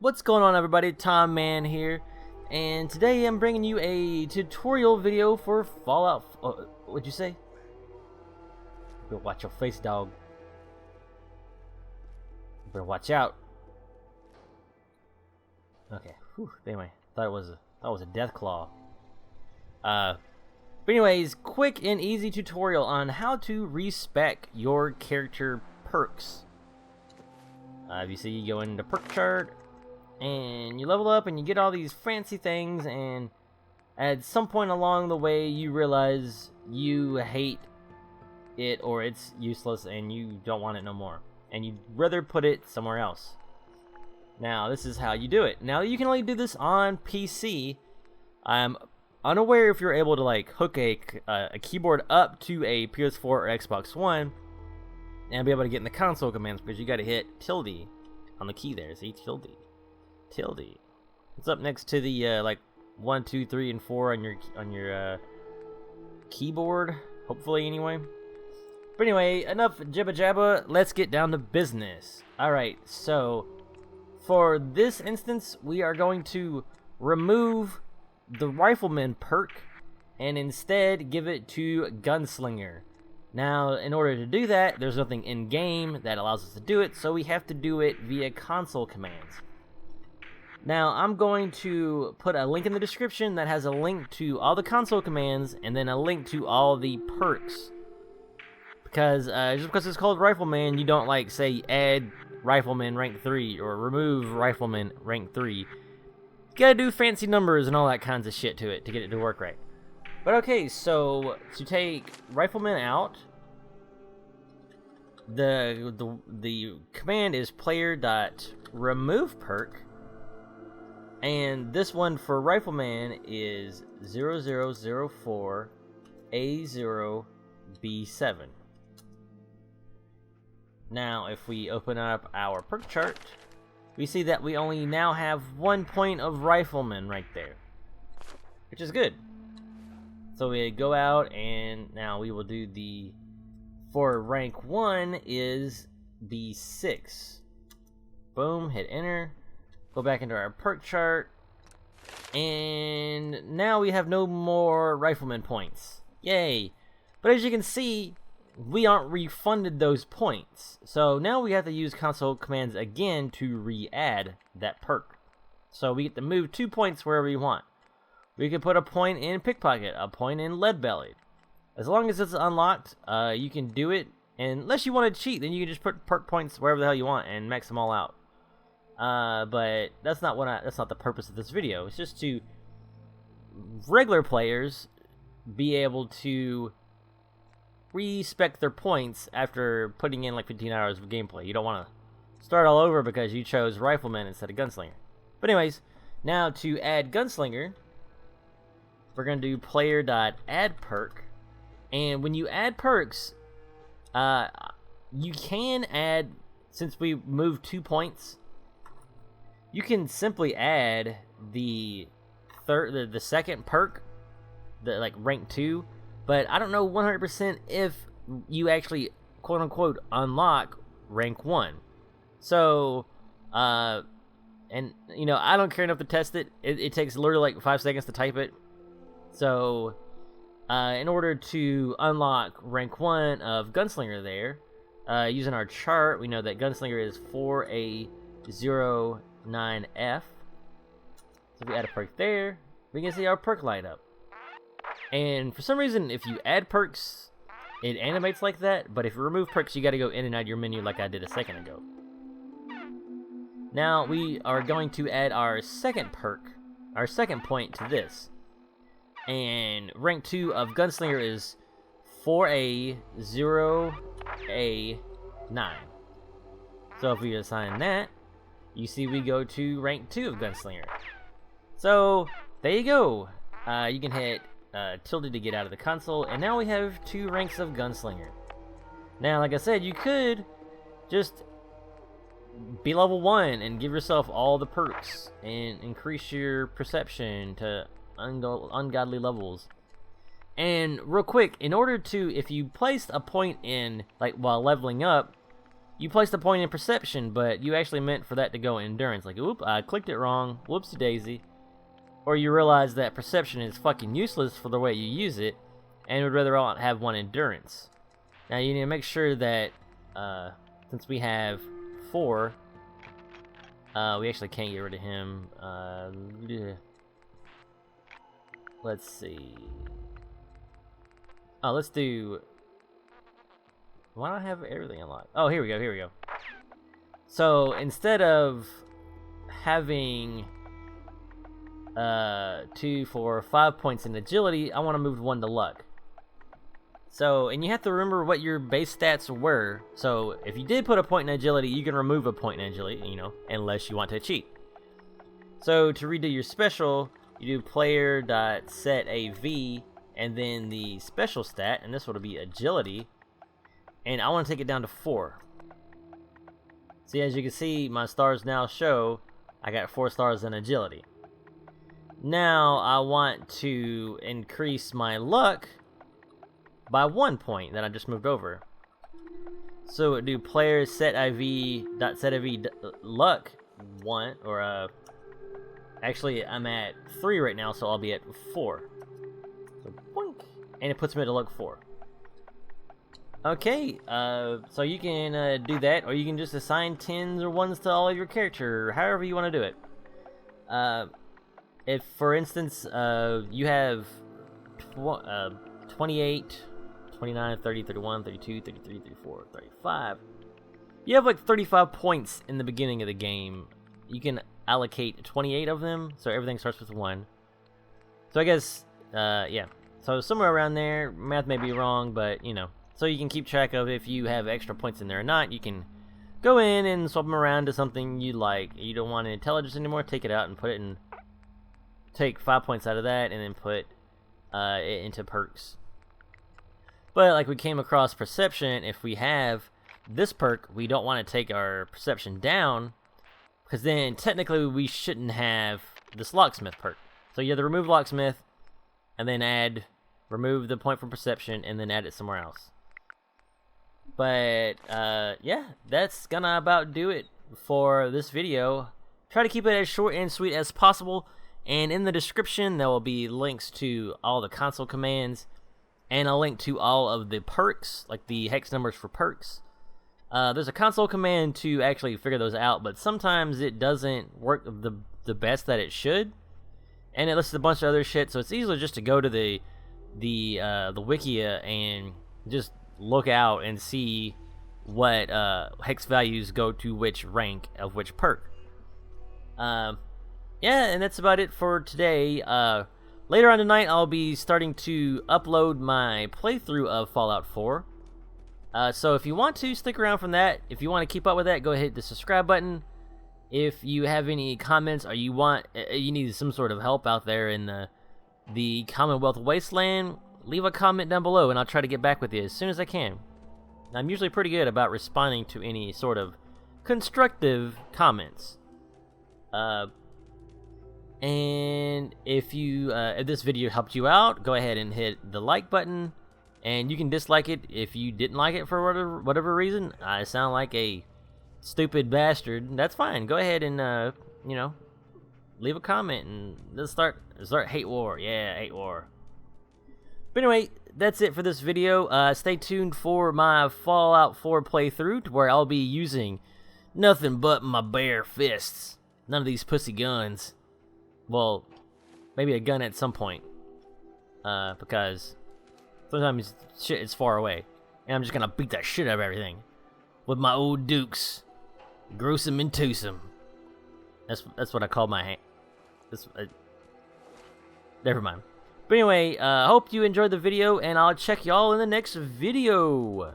What's going on, everybody? Tom Man here, and today I'm bringing you a tutorial video for Fallout. What'd you say? Better watch your face, dog. Better watch out. Okay. Whew, anyway, thought it was a death claw. But anyways, quick and easy tutorial on how to respec your character perks. You see, you go into perk chart. And you level up and you get all these fancy things, and at some point along the way you realize you hate it or it's useless and you don't want it no more, and you'd rather put it somewhere else. Now this is how you do it. Now you can only do this on PC. I'm unaware if you're able to like hook a keyboard up to a PS4 or Xbox One and be able to get in the console commands, because you got to hit tilde on the key there. See, tilde. It's up next to the like 1, 2, 3, and 4 on your keyboard, hopefully anyway. But anyway, enough jibba jabba. Let's get down to business. All right, so for this instance, we are going to remove the Rifleman perk and instead give it to Gunslinger. Now, in order to do that, there's nothing in game that allows us to do it, so we have to do it via console commands. Now, I'm going to put a link in the description that has a link to all the console commands and then a link to all the perks. Because just because it's called Rifleman, you don't like say add Rifleman rank 3 or remove Rifleman rank 3. You gotta do fancy numbers and all that kinds of shit to it to get it to work right. But okay, so to take Rifleman out, the command is player.removeperk. And this one for Rifleman is 0004A0B7. Now, if we open up our perk chart, we see that we only now have 1 point of Rifleman right there, which is good. So we go out, and now we will do for rank 1 is B6. Boom, hit enter. Go back into our perk chart, and now we have no more Rifleman points. Yay! But as you can see, we aren't refunded those points. So now we have to use console commands again to re-add that perk. So we get to move 2 points wherever we want. We can put a point in Pickpocket, a point in Lead Bellied. As long as it's unlocked, you can do it. And unless you want to cheat, then you can just put perk points wherever the hell you want and max them all out. But that's not the purpose of this video. It's just to regular players be able to respec their points after putting in like 15 hours of gameplay. You don't want to start all over because you chose Rifleman instead of Gunslinger. But anyways, now to add Gunslinger, we're going to do player.addperk. And when you add perks, you can add, since we moved 2 points, you can simply add the second perk, the like rank 2, but I don't know 100% if you actually quote unquote unlock rank 1. So, and you know, I don't care enough to test it. It takes literally like 5 seconds to type it. So, in order to unlock rank 1 of Gunslinger there, using our chart, we know that Gunslinger is 4A09F. So if we add a perk there, we can see our perk light up. And for some reason, if you add perks, it animates like that. But if you remove perks, you got to go in and out of your menu like I did a second ago. Now we are going to add our second perk, our second point to this. And rank 2 of Gunslinger is 4A0A9. So if we assign that, you see we go to rank 2 of Gunslinger. So there you go. You can hit tilde to get out of the console, and now we have 2 ranks of Gunslinger. Now, like I said, you could just be level 1 and give yourself all the perks and increase your perception to ungodly levels. And real quick, in order to, if you placed a point in, like while leveling up, you placed a point in perception, but you actually meant for that to go in endurance. Like, oop, I clicked it wrong. Whoopsie daisy. Or you realize that perception is fucking useless for the way you use it, and would rather have one endurance. Now you need to make sure that since we have 4, we actually can't get rid of him. Let's see. Oh, let's do. Why don't I have everything unlocked? Oh, here we go. Here we go. So instead of having 2, 4, 5 points in agility, I want to move 1 to luck. So, and you have to remember what your base stats were. So if you did put a point in agility, you can remove a point in agility, you know, unless you want to cheat. So to redo your special, you do player.setAV and then the special stat, and this will be agility. And I want to take it down to 4. See, as you can see, my stars now show I got 4 stars in agility. Now I want to increase my luck by 1 point that I just moved over. So do player set.iv luck 1, or actually I'm at 3 right now, so I'll be at 4. So boink, and it puts me to luck 4. Okay, so you can do that, or you can just assign 10s or 1s to all of your character, or however you want to do it. If, for instance, you have 28, 29, 30, 31, 32, 33, 34, 35. You have like 35 points in the beginning of the game. You can allocate 28 of them, so everything starts with 1. So I guess, yeah. So somewhere around there, math may be wrong, but, you know. So you can keep track of if you have extra points in there or not. You can go in and swap them around to something you like. You don't want intelligence anymore, take it out and put it in. Take 5 points out of that and then put it into perks. But like we came across perception, if we have this perk, we don't want to take our perception down, because then technically we shouldn't have this locksmith perk. So you have to remove locksmith and then remove the point from perception and then add it somewhere else. But yeah, that's gonna about do it for this video. Try to keep it as short and sweet as possible. And in the description, there will be links to all the console commands and a link to all of the perks, like the hex numbers for perks. There's a console command to actually figure those out, but sometimes it doesn't work the best that it should. And it lists a bunch of other shit, so it's easier just to go to the Wikia and just look out and see what hex values go to which rank of which perk. Yeah, and that's about it for today. Later on tonight, I'll be starting to upload my playthrough of Fallout 4. So if you want to, stick around from that. If you want to keep up with that, go ahead and hit the subscribe button. If you have any comments or you need some sort of help out there in the Commonwealth Wasteland, leave a comment down below and I'll try to get back with you as soon as I can. I'm usually pretty good about responding to any sort of constructive comments. And if this video helped you out, go ahead and hit the like button, and you can dislike it if you didn't like it for whatever reason. I sound like a stupid bastard. That's fine. Go ahead and you know, leave a comment and let's start hate war. Yeah, hate war. But anyway, that's it for this video. Stay tuned for my Fallout 4 playthrough, where I'll be using nothing but my bare fists. None of these pussy guns. Well, maybe a gun at some point, because sometimes shit is far away, and I'm just gonna beat that shit out of everything with my old dukes, gruesome and twosome. That's what I call my hand. Never mind. But anyway, hope you enjoyed the video, and I'll check y'all in the next video.